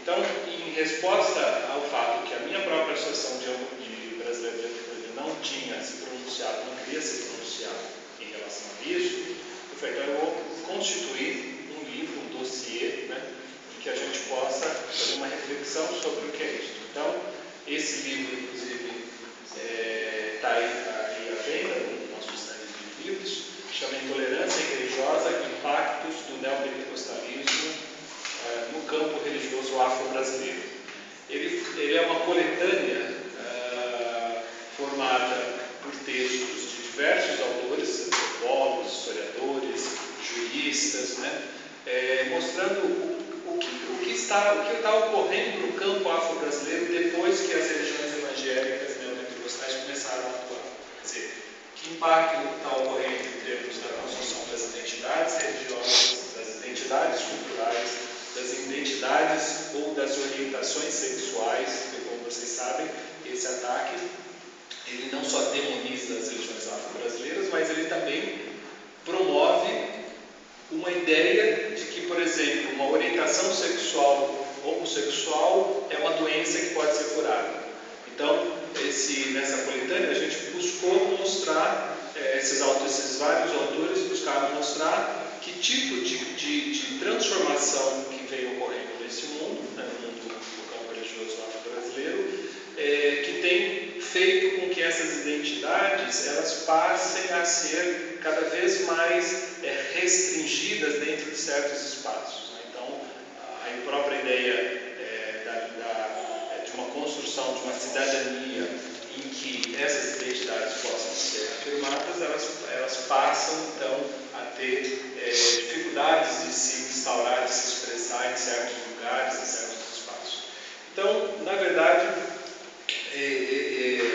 Então, em resposta ao fato que a minha própria Associação de Brasileira de Antropologia não tinha se pronunciado, não queria se pronunciar em relação a isso, eu falei, então eu vou constituir um livro, um dossiê, né, em que a gente possa fazer uma reflexão sobre o que é isso. Então, esse livro, inclusive, está aí à venda no nosso stand de livros, chama Intolerância Religiosa, Impactos do Neopentecostalismo no Campo Religioso Afro-Brasileiro. Ele é uma coletânea formada por textos de diversos autores, antropólogos, historiadores, juristas, né, mostrando o que está ocorrendo no campo afro-brasileiro depois que as religiões evangélicas neopentecostais começaram a atuar. Quer dizer, que impacto está ocorrendo em termos da construção das identidades religiosas, das identidades culturais, das identidades ou das orientações sexuais, porque, como vocês sabem, esse ataque ele não só demoniza as religiões afro-brasileiras, mas ele também promove uma ideia de que, por exemplo, uma orientação sexual homossexual é uma doença que pode ser curada. Então, nessa coletânea, a gente buscou mostrar, esses vários autores buscaram mostrar que tipo de transformação que veio ocorrendo nesse mundo, né, no mundo do campo religioso afro-brasileiro, que tem feito com que essas identidades elas passem a ser cada vez mais restringidas dentro de certos espaços, né? Então, a própria ideia de uma construção de uma cidadania em que essas identidades possam ser afirmadas, elas passam então a ter dificuldades de se instaurar, de se expressar em certos lugares, em certos espaços. Então, na verdade,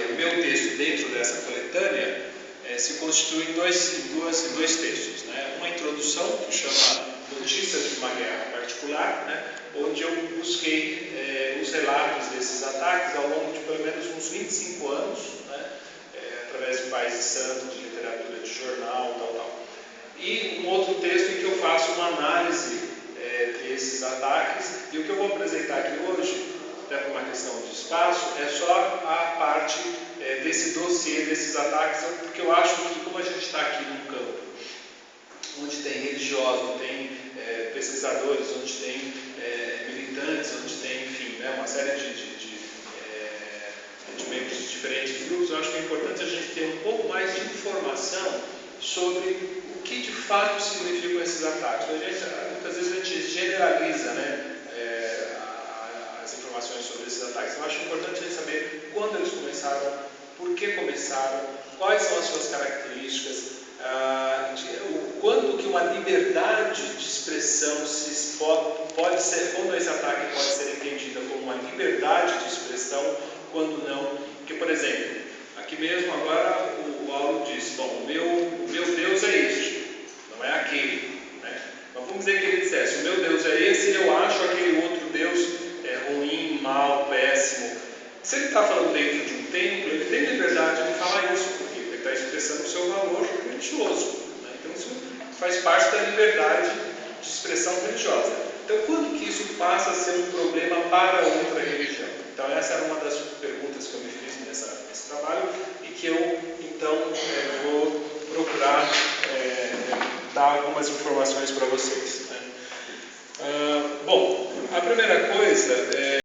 o meu texto dentro dessa coletânea se constitui em dois textos, né? Uma introdução que chama Notícias de uma Guerra Particular, né? Onde eu busquei os relatos desses ataques ao longo de pelo menos uns 25 anos, né? Através de pais de santo, de literatura de jornal, tal. E um outro texto em que eu faço uma análise desses ataques, e o que eu vou apresentar aqui hoje, até por uma questão de espaço, é só a parte desse dossiê, desses ataques, porque eu acho que, como a gente está aqui num campo onde tem religiosos, tem pesquisadores, onde tem militantes, onde tem, enfim, né, uma série de membros de diferentes grupos, eu acho que é importante a gente ter um pouco mais de informação sobre o que de fato significam esses ataques. Muitas vezes a gente generaliza, né, as informações sobre esses ataques. Eu acho importante a gente saber quando eles começaram, por que começaram, quais são as suas características, quando que uma liberdade de expressão pode ser, quando esse ataque pode ser entendida como uma liberdade de expressão, quando não. Porque, por exemplo, aqui mesmo agora o Paulo disse, bom, o meu Deus é este, não é aquele, né? Mas vamos dizer que ele dissesse, o meu Deus é esse, eu acho aquele outro Deus ruim, mau, péssimo. Se ele está falando dentro de um templo, ele tem liberdade de falar isso, porque ele está expressando o seu valor religioso, né? Então isso faz parte da liberdade de expressão religiosa. Então, quando que isso passa a ser um problema para outra religião? Então, essa era uma das perguntas que eu me fiz nesse trabalho e que eu, então, vou procurar dar algumas informações para vocês, né? Bom, a primeira coisa